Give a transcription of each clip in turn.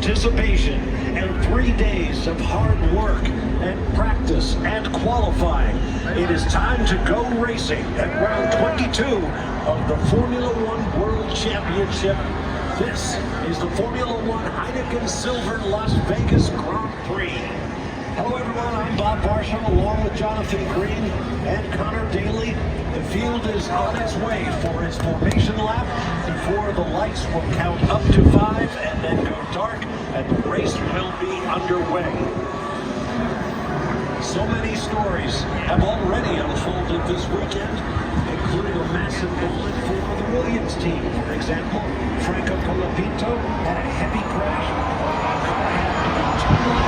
anticipation and 3 days of hard work and practice and qualifying. It is time to go racing at round 22 of the Formula One World Championship. This is the Formula One Heineken Silver Las Vegas Grand Prix. Hello everyone, I'm Bob Barsham along with Jonathan Green and Connor Daly. The field is on its way for its formation lap before the lights will count up to 5 and then go dark and the race will be underway. So many stories have already unfolded this weekend, including a massive moment for the Williams team. For example, Franco Colapinto had a heavy crash. A car had to be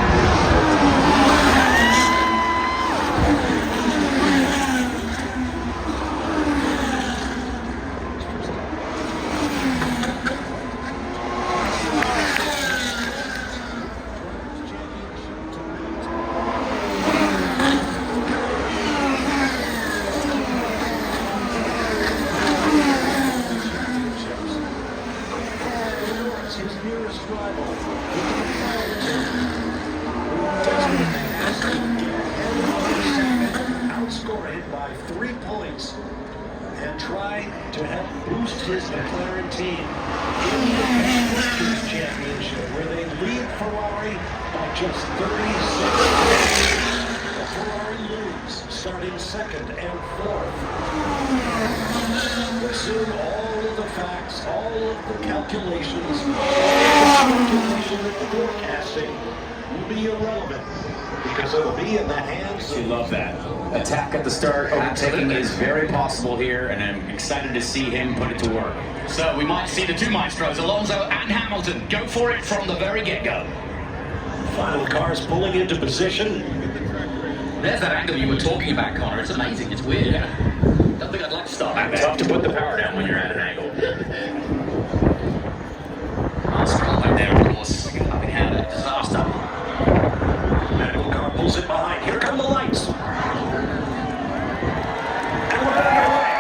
his nearest rival. Outscore it by 3 points and try to help boost his McLaren team in the Constructors' Championship, where they lead Ferrari by just 36 points. The Ferrari lose, starting 2nd and 4th. Assume all of the facts, all of the calculations, all of the speculation and the forecasting will be irrelevant because it'll be in the hands of... You love that. Attack at the start, overtaking is very possible here, and I'm excited to see him put it to work. So we might see the two maestros, Alonso and Hamilton, go for it from the very get-go. Final cars pulling into position. There's that angle you were talking about, Connor. It's amazing. It's weird. Don't think I'd like to start back there. Tough to put the power down when you're at an angle. Strong back there, of course. Having had a disaster. Medical car pulls it behind. Here come the lights. And we're underway.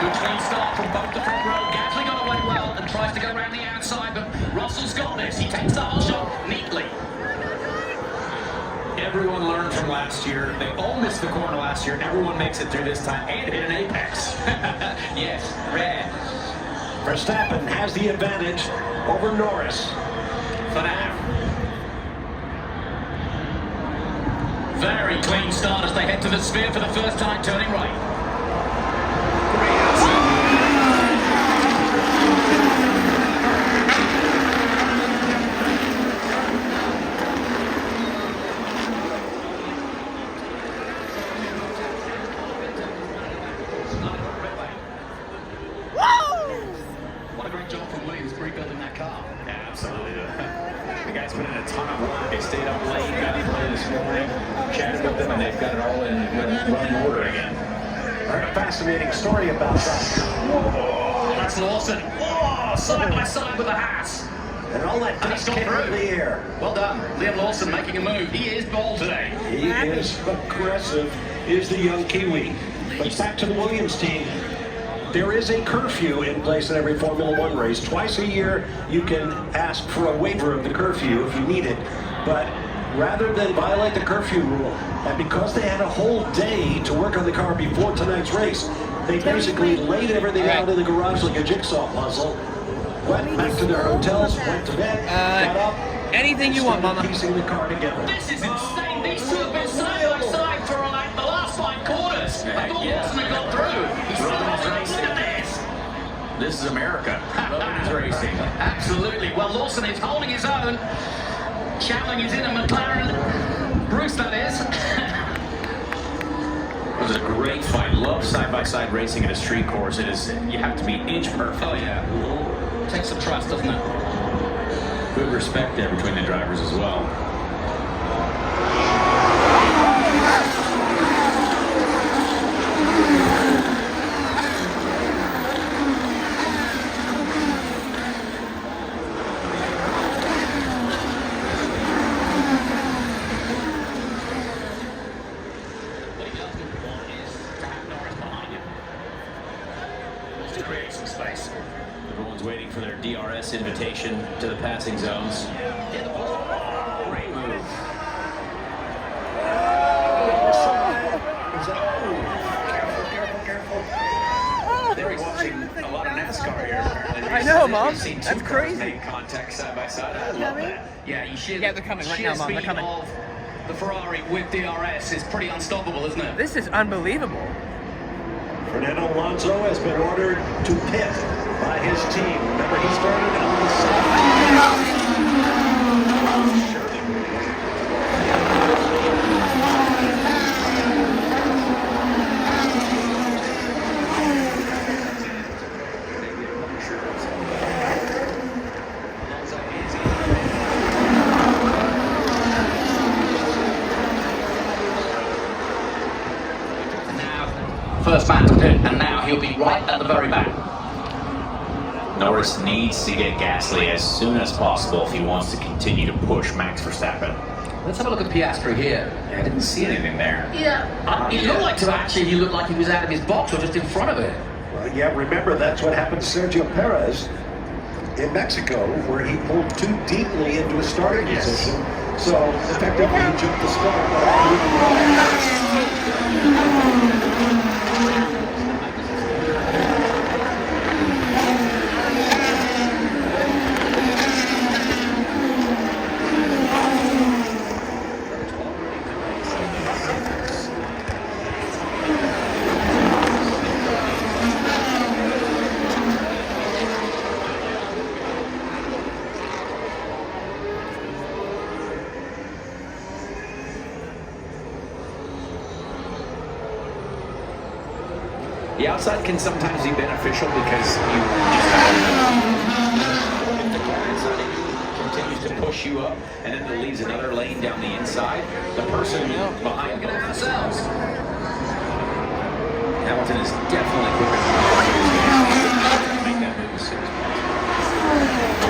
Good clean start from both the front row. Gasly got away well and tries to go around the outside, but Russell's got this. He takes the whole shot neatly. Everyone learned from last year. They all missed the corner last year. Everyone makes it through this time and hit an apex. Yes, rare. Verstappen has the advantage over Norris. For now. Very clean start as they head to the sphere for the first time, turning right. What a great job from Williams rebuilding that car. Yeah, absolutely. The guys put in a ton of work. They stayed up late, got in play this morning, chatted with them, and they've got it all in running order again. Heard a fascinating story about that. Whoa, that's Lawson. Whoa, side by side with the Haas. And all that dust came through the air. Well done. Liam Lawson making a move. He is bold today. He is aggressive, is the young Kiwi. But back to the Williams team. There is a curfew in place in every Formula One race. Twice a year, you can ask for a waiver of the curfew if you need it. But rather than violate the curfew rule, and because they had a whole day to work on the car before tonight's race, they basically laid everything out in the garage like a jigsaw puzzle, went back to their hotels, went to bed, got up, anything you want, Mama. Piecing the car together. This is insane. These two have been side by side for like the last 5 quarters. I thought Lawson had got through. He's still on. Look at this. This is America. Rowan's racing. Absolutely. Well, Lawson is holding his own. Chow is in a McLaren. Bruce, that is. It was a great fight. Love side-by-side racing at a street course. It is, you have to be inch perfect. Oh, yeah. Takes some trust, doesn't it? Good respect there between the drivers as well. To create some space. Everyone's waiting for their DRS invitation. transition to the passing zones. Great move. They're watching a lot of NASCAR here, apparently. I know, Mom. We've seen That's two crazy. cars make contact side by side. I love that. Yeah, you should. Yeah, they're coming right now, Mom. They're coming. Of the Ferrari with DRS is pretty unstoppable, isn't it? This is unbelievable. Fernando Alonso has been ordered to pit by his team. Remember, he started on the side. First man to pit, and now he'll be right at the very back. Norris needs to get Gasly as soon as possible if he wants to continue to push Max Verstappen. Let's have a look at Piastri here. I didn't see anything there. Yeah, it looked like he looked like he was out of his box or just in front of it. Well, yeah, remember that's what happened to Sergio Perez in Mexico, where he pulled too deeply into a starting position. So effectively he jumped the start. The outside can sometimes be beneficial because you if the car inside continues to push you up and then it leaves another lane down the inside, the person behind Look at ourselves. Hamilton is definitely quicker than make that move as soon as possible.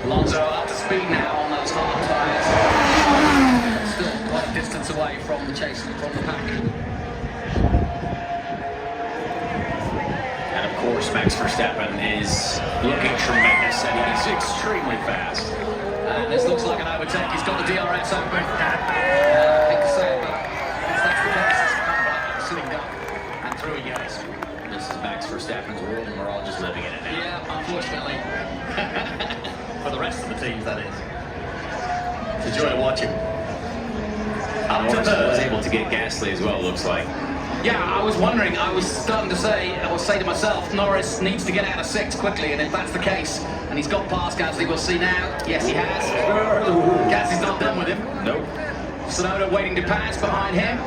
Alonso up to speed now on those hard tyres. Still quite a distance away from the chase, from the pack. And of course, Max Verstappen is looking tremendous, and he's extremely fast. And this looks like an overtake. He's got the DRS open. I hate to say it, but that's the case. It's kind of like a sitting duck. And through he goes. This is Max Verstappen's world, and we're all just living in it now. Yeah, unfortunately. For the rest of the teams, that is. It's a joy to watch him. Up to Norris third. was able to get Gasly as well, looks like. Yeah, I was wondering, I was starting to say to myself, Norris needs to get out of sixth quickly, and if that's the case, and he's got past Gasly, we'll see now. Yes, he has. Gasly's not done with him. Nope. Tsunoda waiting to pass behind him.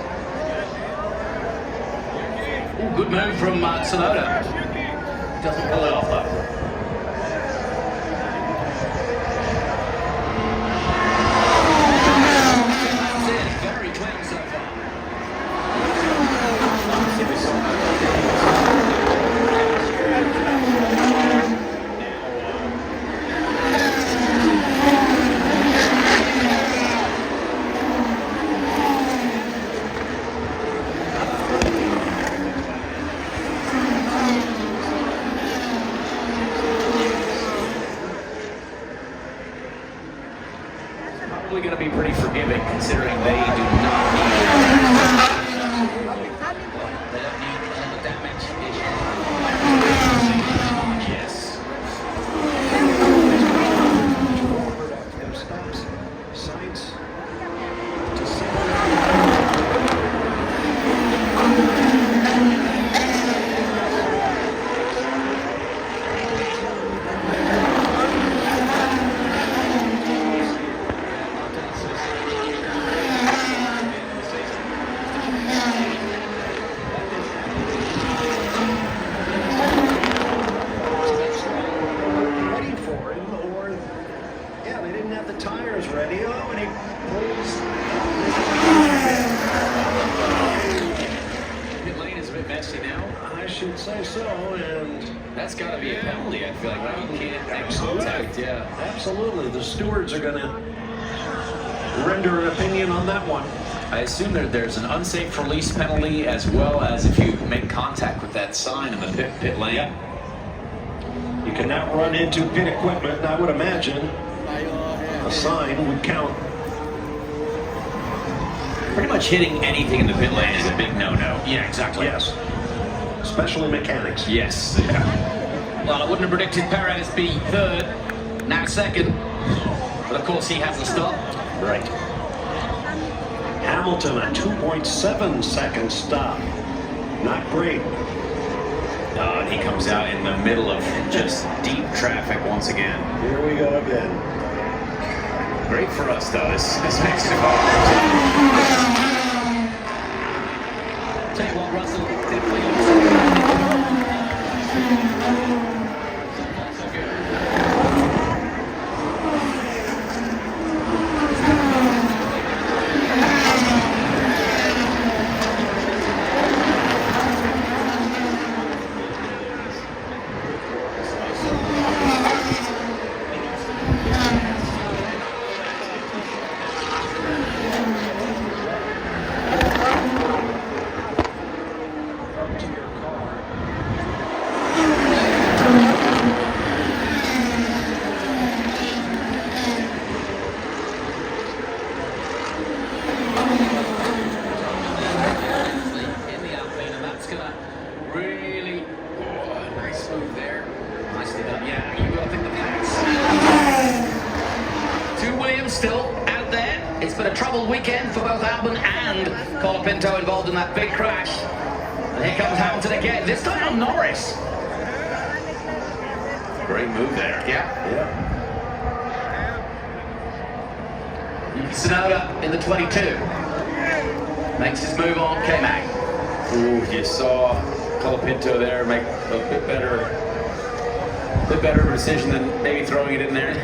Ooh, good move from Tsunoda. Doesn't pull it off though. Very clean so far. Probably going to be pretty forgiving considering they do not need They don't need all the damage. yes. Science. didn't have the tires ready. Oh, and he pulls. Pit lane is a bit messy now. I should say so, and That's got to be a penalty, I feel like. Right? You can't make Absolutely. contact, yeah. absolutely, the stewards are going to render an opinion on that one. I assume there's an unsafe release penalty as well as if you make contact with that sign in the pit lane. Yeah. You can now run into pit equipment, and I would imagine a sign would count. Pretty much hitting anything in the pit lane is a big no-no. Yeah, exactly. Yes, especially mechanics. Yes. Yeah. Well, I wouldn't have predicted Perez be third, now second. But of course he hasn't stopped. Right. Hamilton, a 2.7 second stop. Not great. And he comes out in the middle of just deep traffic once again. Here we go again. Great for us, though. This makes it hard. Tell you what, Russell, definitely weekend for both Albon and Colapinto involved in that big crash. And here comes Hamilton again, this time on Norris. Great move there. Yeah. Yeah. Tsunoda in the 22. Makes his move on K-Mag. Ooh, you saw Colapinto there make a bit better decision than maybe throwing it in there.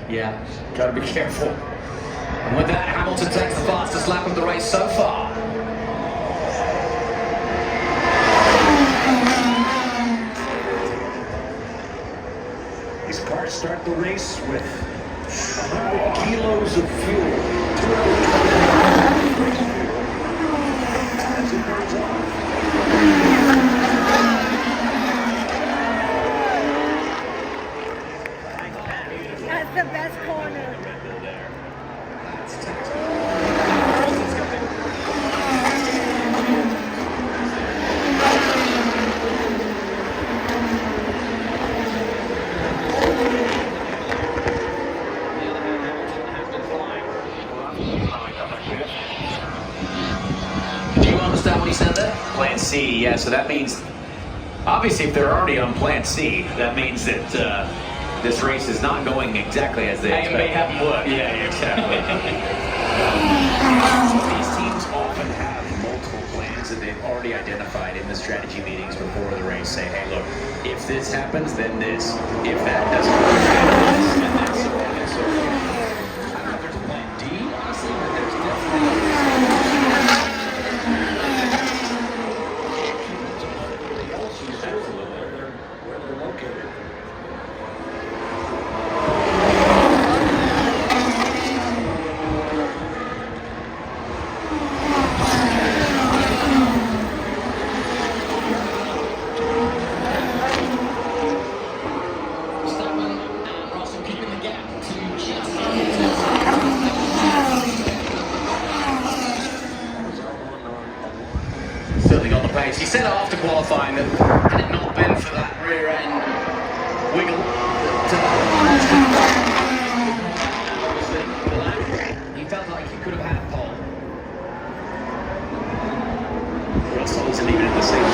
Yeah. Gotta be careful. And with that, Hamilton takes the fastest lap of the race so far. These cars start the race with 100 kilos of fuel. As it burns off. That's the best corner. Do you understand what he said there? Plan C, yeah, so that means, obviously if they're already on Plan C, that means that this race is not going exactly as they A expect. and B haven't worked. Yeah, exactly. These teams often have multiple plans that they've already identified in the strategy meetings before the race. Say, hey, look, if this happens, then this. If that doesn't work, then this, and then so on and so forth. I don't know if there's a plan D, honestly, but there's definitely Where they're located. Verstappen and Russell keeping the gap to just Still got the pace. He said after qualifying that had it not been for that rear end wiggle, he felt like he could have had pole. Russell isn't even in the same.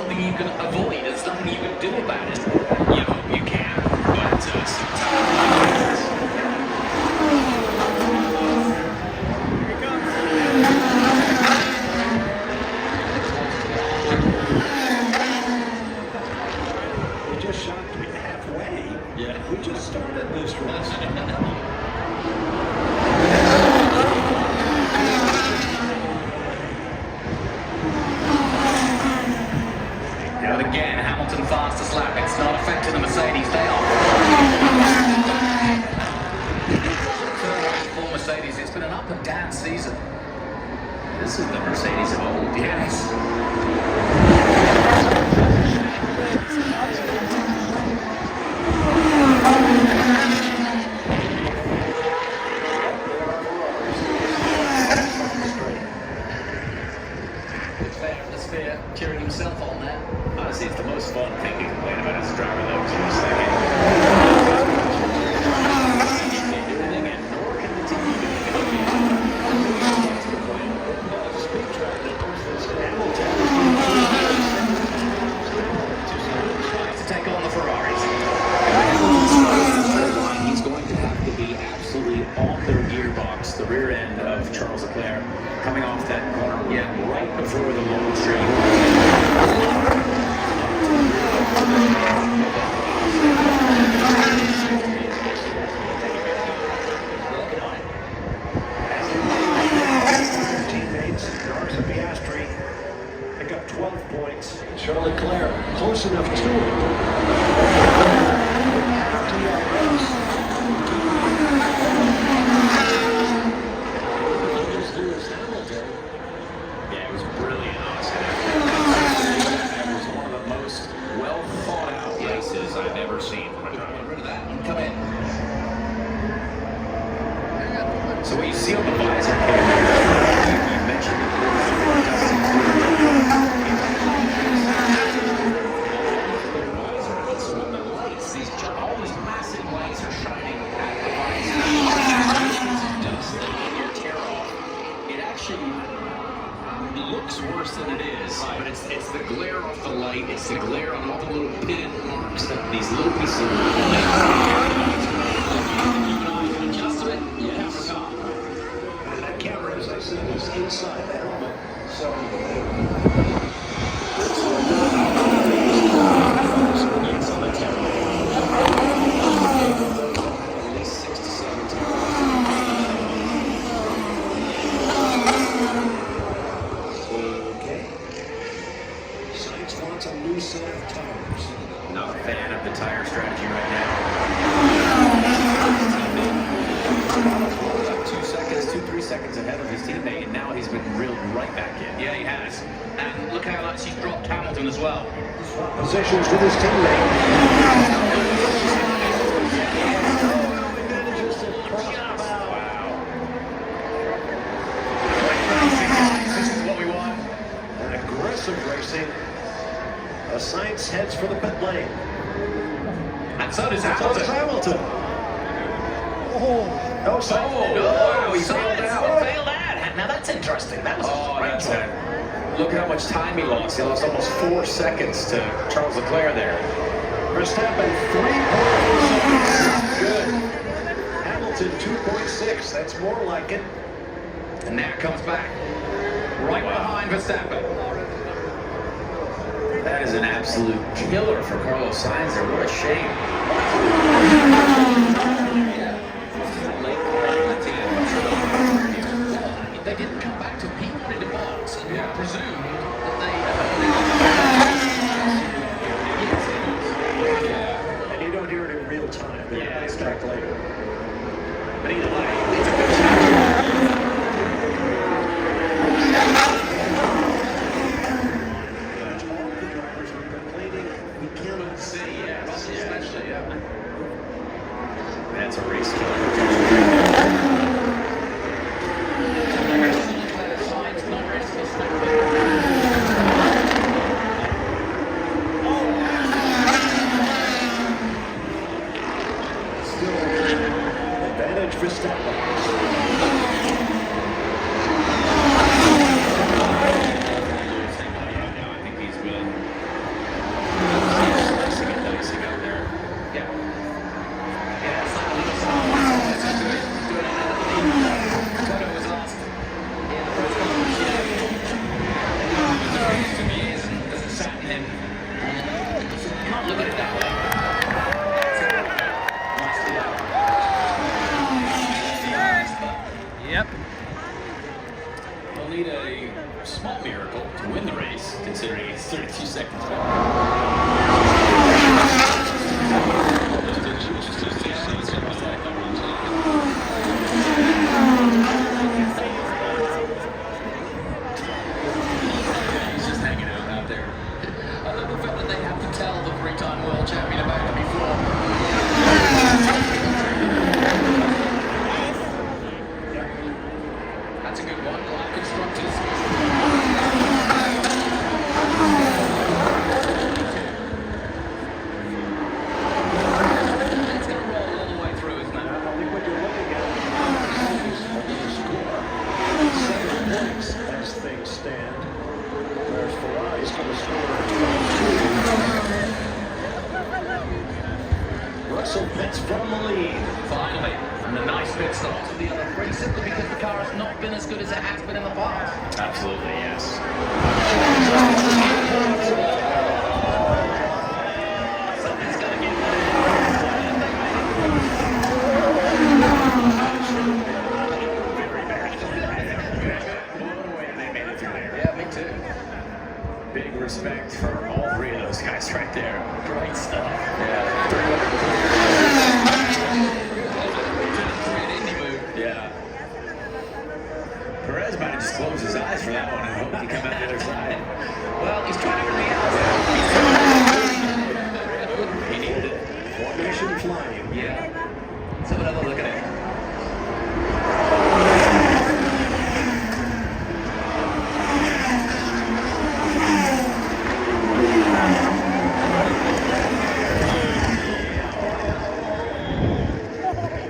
something you can avoid. There's nothing you can do about it. You hope you can, but sometimes. We just shot halfway. Yeah. We just started this race. But again, Hamilton fastest lap. It's not affecting the Mercedes. They are. For Mercedes, it's been an up and down season. This is the Mercedes of old. Yes. It's fair atmosphere, cheering himself on there. Honestly, it's the most fun thing to complain about as a driver, though. So it's like, can't do anything, and nor can the team do anything. To take on the Ferraris. He's going to have to be absolutely on their gearbox, the rear end of Charles Leclerc, coming off that corner, right before the low stream. Teammates, Norris and Piastri pick up 12 points. Charles Leclerc close enough to him. Yeah, it was brilliant, honestly. That was one of the most well thought out races I've ever seen from a driver. Get rid of that and come in. So what you see on the visor cam, you mentioned all these massive lights are shining at the visor. Dust and your tear off. It actually looks worse than it is, but it's the glare off the light, it's the glare on all the little pin marks, these little pieces of light. Adjust it, yes. And that camera, as I said, is inside the helmet. So It's on the camera. At least 6 to 7 times. okay. Sainz wants a new set of tires. Not a fan of the tire strategy right now. About 2 seconds, 2-3 seconds ahead of his teammate, and now he's been reeled right back in. Yeah, he has. And look how much he's dropped Hamilton as well. Positions with his teammate. Wow. This is what we want. An aggressive racing. Sainz heads for the pit lane. And so does So Hamilton. does Hamilton. Oh, no Sainz. Oh, he Sainz failed out. failed out. Now that's interesting. That was Oh, a great that's one. it. Look at how much time he lost. He lost almost 4 seconds to Charles Leclerc there. Verstappen 3.4 seconds. Good. Hamilton 2.6. That's more like it. And now it comes back. Right behind Verstappen. That is an absolute killer for Carlos Sainz there. What a shame. They didn't come back to him. He wanted to box and presumed that And you don't hear it in real time. Yeah, It's back later. But either way, it's a good challenge. All the drivers are complaining. We cannot see. especially, That's a race killer. Sainz, Norris, Verstappen. Still advantage Verstappen. need a small miracle to win the race, considering it's 32 seconds back. He's just hanging out there. I love the fact that they have to tell the three-time world champion about it before. That's a good one. Live constructors. It's going to roll all the way through, isn't it? I think what you're looking at is the score. 7 points as things stand. Whereas Ferrari's going to score 22. Russell Pitts from the lead. Finally, and a nice pit stop to the other three, simply because the car has not been as good as it has been in the past. Absolutely, yes. Something's going to get Very bad. Blown away they made it through there. Yeah, me too. Big respect for all three of those guys right there. Great stuff. Yeah. Perez might have just closed his eyes for that one and hoped he'd come out the other side. Well, he's trying to He needed it. Formation flying. Yeah. Let's have another look at it.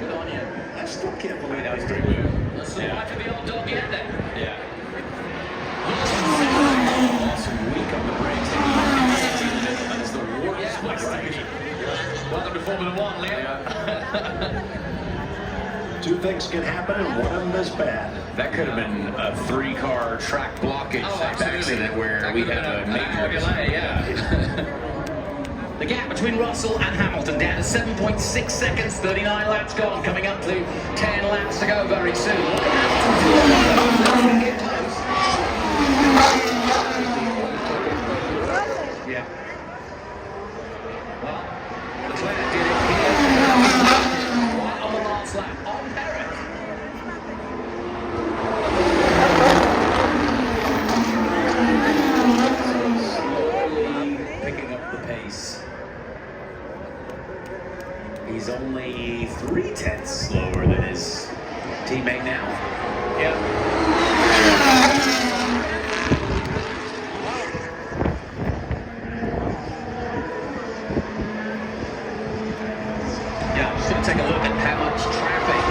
Good on you. I still can't believe That was pretty good. Let's see why for the old dog yet then. Yeah. Also weak on the brakes. That is the worst place to be. Welcome to Formula One, Leo. Two things can happen, and one of them is bad. That could have been a 3-car track blockage Oh, type absolutely. accident where That we could have have a been major delay, yeah. The gap between Russell and Hamilton down to 7.6 seconds, 39 laps gone, coming up to 10 laps to go very soon. Look at Hamilton. Yeah. Well, Leclerc did it here. Right on the last lap, on Perez. picking up the pace. He's only 0.3 slower than his teammate now. Yeah. Yeah, I'm just going to take a look at how much traffic.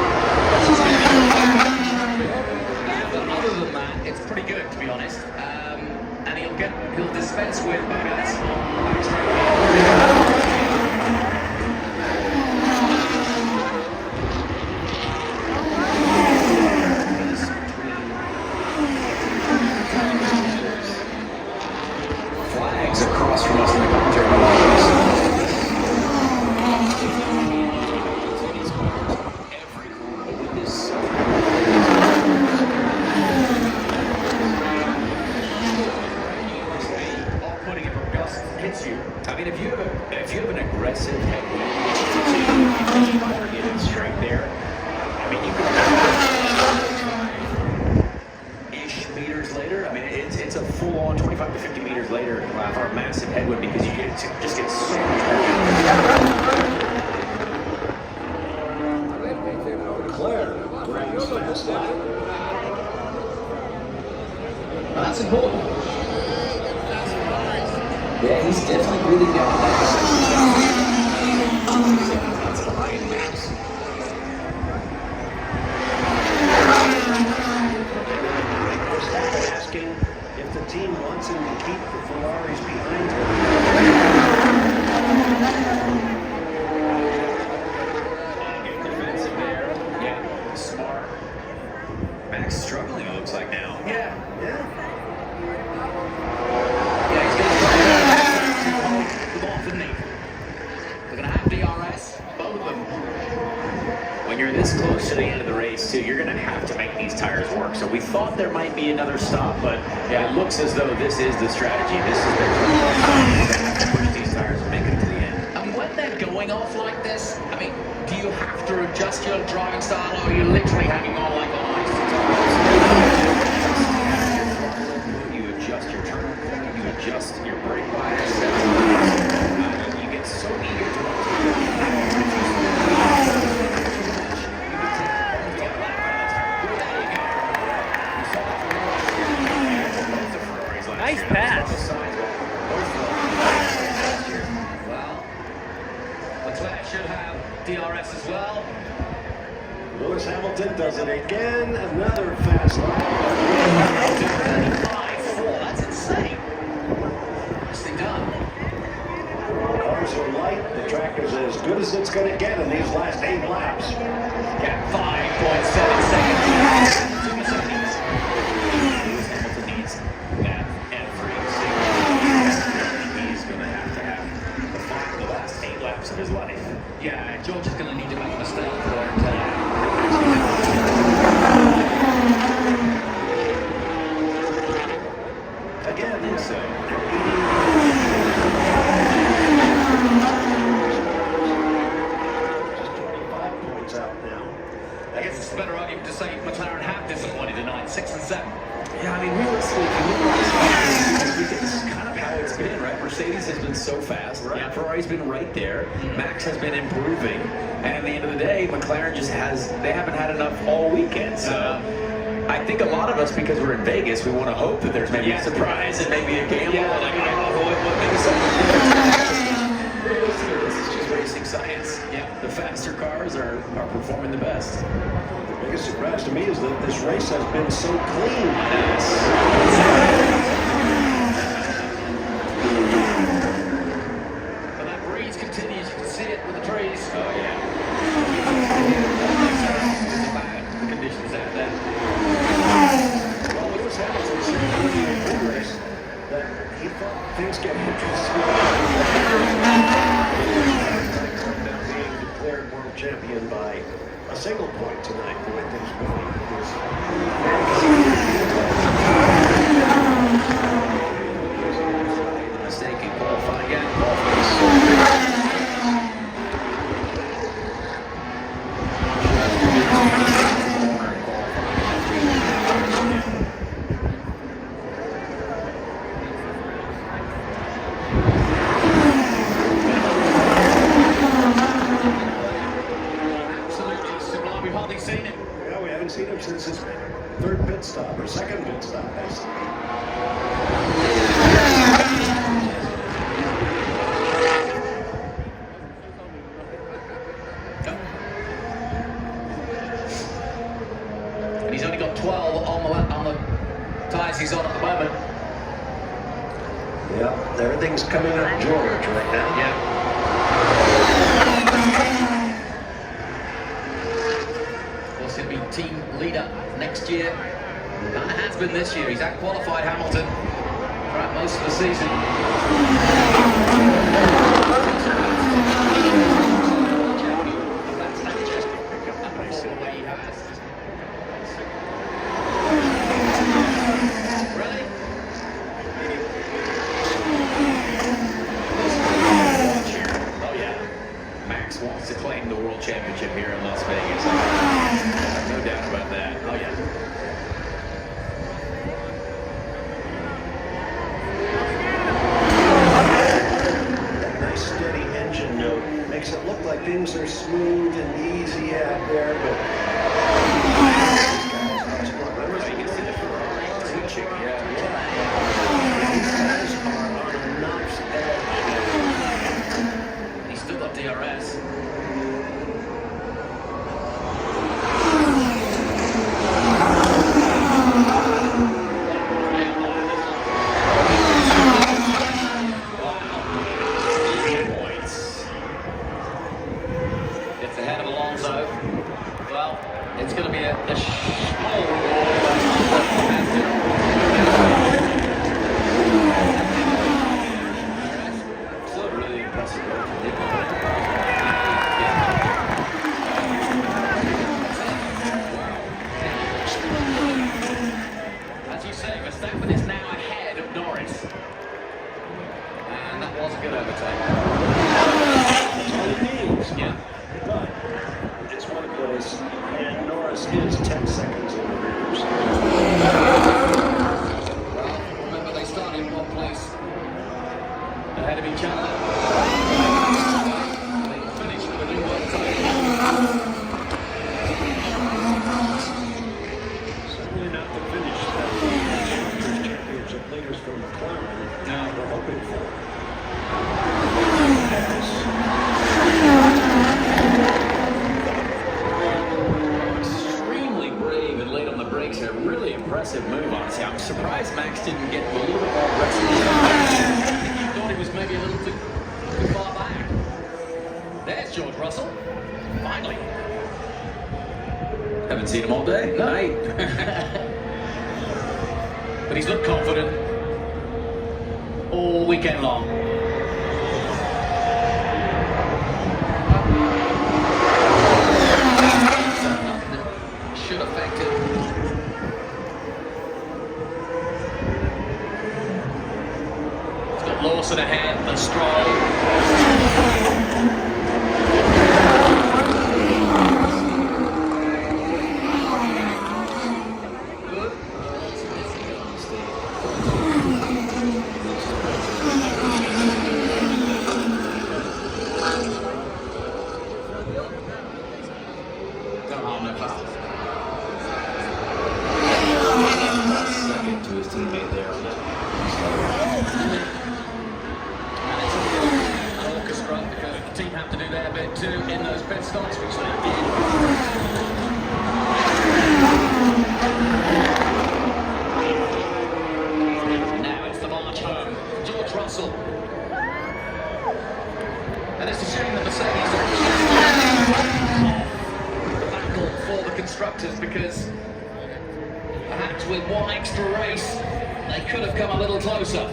But other than that, it's pretty good, to be honest. And he'll dispense with buggers on the backstreet. Flags across from us in the commentary box. Every corner with this. Off-putting if a gust hits you. I mean, if you have an aggressive headwind, target straight there. I mean, you could ish meters later. I mean, it's a full-on 25 to 50 meters later for a massive headwind because you just get so much Leclerc brings fast lap. Well, that's important. Yeah, he's definitely breathing down that. Asking if the team wants him to keep the Ferraris behind him. Defensive there. Yeah, smart. Max struggling, it looks like now. Yeah. Yeah. Yeah, he's going to the ball, didn't he? They're going to have DRS, both of them. When you're this close to the end of the race, too, you're going to have to make these tires work. So we thought there might be be another stop, but yeah, it looks as though this is the strategy. This is their strategy. Push these tires and make it to the end. And when they're going off like this, I mean, do you have to adjust your driving style, or are you literally hanging on like a ice? You adjust your turn, you adjust your brake bias. You get so eager to Nice pass. Well, Leclerc should have DRS as well. Lewis Hamilton does it again. Another fast lap. 35-4, that's insane. Nicely done. Cars are light. The track is as good as it's going to get in these last 8 laps. Gap 5.7 seconds. To Mercedes. Lewis Hamilton needs that every single. He's going to have the last 8 laps of his life. Yeah, George is going to need to make a mistake for it. Again, so. Just 25 points out now. I guess it's a better argument to say McLaren have disappointed tonight, 6 and 7. Yeah, I mean, realistically, if you look at this, it's kind of how it's been, right? Mercedes has been so fast. Right. Ferrari's been right there. Max has been improving. And at the end of the day, McLaren just they haven't had enough all weekend. So I think a lot of us, because we're in Vegas, we want to hope that there's maybe a surprise and maybe a gamble. Yeah. Like, this is just racing science. Yeah. The faster cars are performing the best. The biggest surprise to me is that this race has been so clean. But that breeze continues, you can see it with the trees. Oh, yeah. Bad conditions out there. Well, Lewis Hamilton said earlier in the race that he thought things get interesting. Being declared world champion by a single point tonight, the way things really Mistake in qualifying again. Absolutely sublime. We've hardly seen it. Yeah, we haven't seen him since his third pit stop, or second pit stop, basically. And he's only got 12 on the tyres he's on at the moment. Yeah, everything's coming up George right now. Yeah. Of course, he'll be team leader next year. And has been this year. He's out-qualified Hamilton throughout most of the season. Really? Oh, yeah. Max wants to claim the world championship here in Las Vegas. No doubt about that. Oh, yeah. That nice steady engine note makes it look like things are smooth and easy out there, but You can see the Ferrari twitching. Yeah. these guys are on a knife's edge. He's still got DRS. Points. It's ahead of Alonso. Well, it's going to be a small reward. Still really impressive work from Nico. say, Verstappen is now ahead of Norris. And that was a good overtake. That's all he needs. Yeah. But it's one place, and Norris is 10 seconds in the rears. Well, remember they started in one place ahead of each other. They finished with a new overtake. Certainly not the finish that the Constructors' Championship leaders from McLaren were hoping for. Extremely brave and late on the brakes. A really impressive move, honestly. I'm surprised Max didn't get a little bit more aggressive. I think he thought he was maybe a little too far back. There's George Russell. Finally. Haven't seen him all day. No. But he's looked confident all weekend long. Should affect it. He's got Lawson ahead, the Stroll. Second to his teammate there. Orchestra, because the team have to do their bit too in those pit stops, which they did. Now it's the march home. George Russell. And it's a shame that Mercedes the battle for the constructors, because perhaps with one extra race, they could have come a little closer.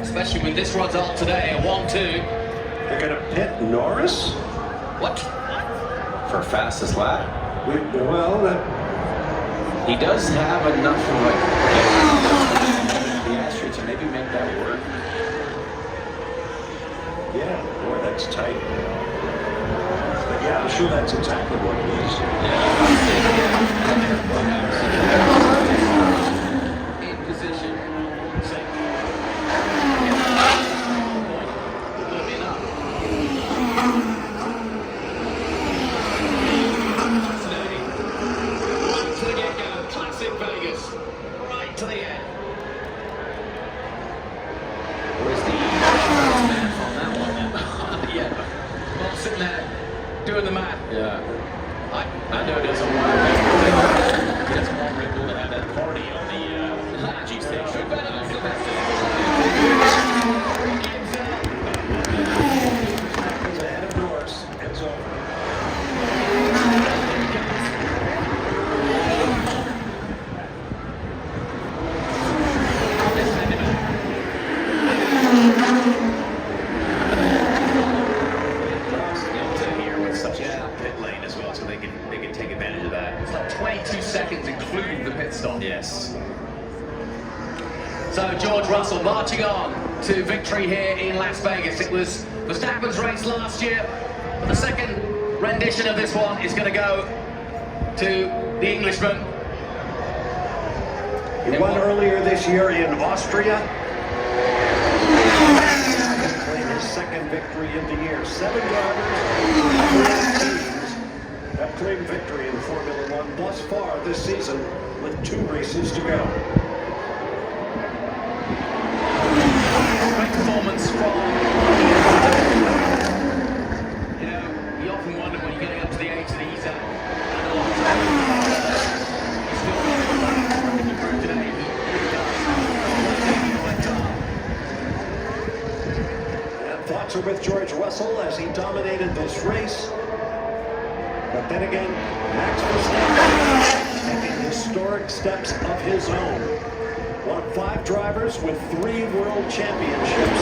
Especially with this result today, a 1-2. They're going to pit Norris? What? For fastest lap. Well, He does have enough of the Astro to maybe make that work. yeah, boy, that's tight. But yeah, I'm sure that's exactly what it is. In position. Safe. Will be enough. Fascinating. Right to the get-go. Classic Vegas. Right to the end. Where's the man on that one? Yeah. Well, sitting there doing the math. Yeah. I know it doesn't want He doesn't want Red Bull to have that party on the G stage. Should better than Sylvester. He's ahead of Norris. It's over. here with such a pit lane as well, so they can take advantage of that. It's like 22 seconds, including the pit stop. Yes. So George Russell marching on to victory here in Las Vegas. It was Verstappen's race last year. The second rendition of this one is going to go to the Englishman. He won earlier this year in Austria. Claimed his second victory of the year. 7 drivers, 3 teams have claimed victory in Formula One thus far this season, with 2 races to go. Great performance from, you often wonder when you're getting up to the age that he's at. He's still got to prove today. He does. And thoughts are with George Russell as he dominated this race. But then again, Max Verstappen taking historic steps of his own. One of 5 drivers with 3 world championships.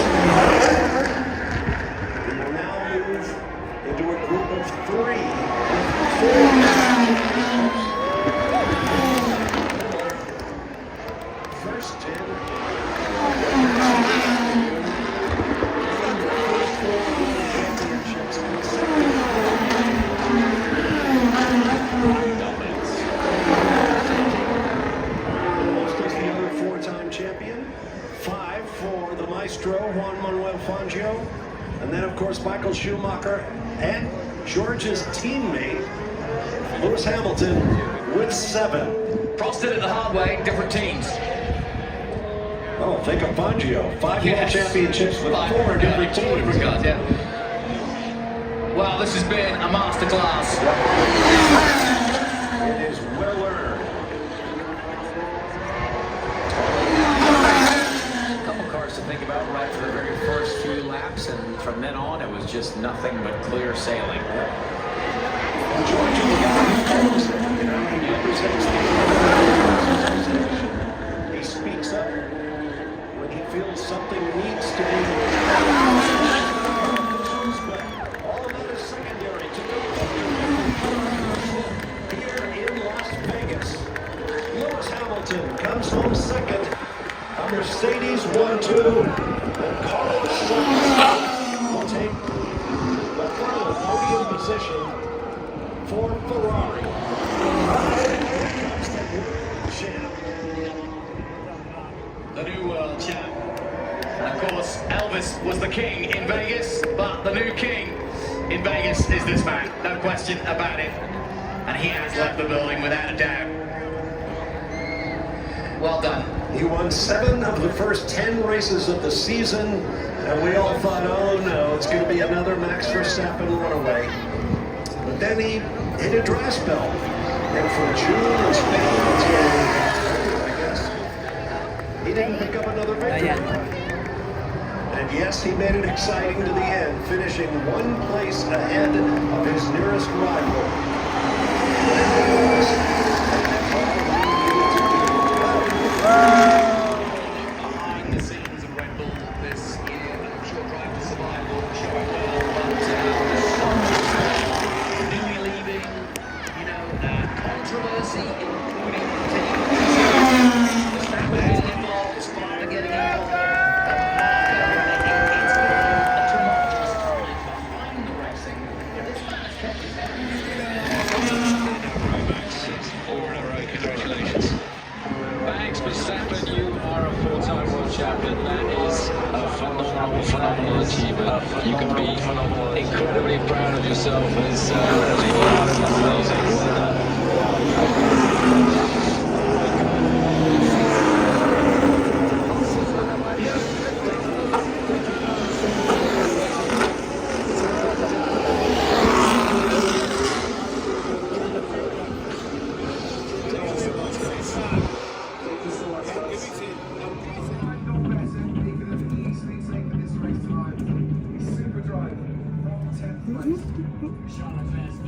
He will now move into a group of 3 with 4 championships. first 10. Almost as the other four-time champion. 5 for the maestro, Juan Manuel Fangio. And then, of course, Michael Schumacher and George's teammate, Lewis Hamilton, with 7. Prost did it the hard way, different teams. Oh, think of Fangio. 5 world championships with 4 different Four teams. different guys, yeah. Well, this has been a masterclass. It is well earned. A couple cars to think about right for the very first few laps, and from then on it was just nothing but clear sailing. George is the guy who calls it, you know, he represents the he speaks up when he feels something needs to be. But all that is secondary to the here in Las Vegas. Lewis Hamilton comes home second. A Mercedes 1-2. And Carlos Sainz will take the final podium position for Ferrari. The new world champ. Of course, Elvis was the king in Vegas, but the new king in Vegas is this man. No question about it. And he has left the building without a doubt. Well done. He won 7 of the first 10 races of the season, and we all thought, oh no, it's going to be another Max Verstappen runaway. But then he hit a dry spell, and from June and Spain until, I guess, he didn't pick up another victory. And yes, he made it exciting to the end, finishing 1 place ahead of his nearest rival. Behind the scenes of Red Bull this year, I'm sure Drive to Survive will show it well, but Newey leaving, you know, controversy, including Verstappen getting involved, Sparta getting involved, it's been a tumultuous time behind the racing. This man has kept his head. Congratulations. Max Verstappen, you are a 4-time world champion. That is a phenomenal achievement. You can be incredibly proud of yourself as Charlotte Fest,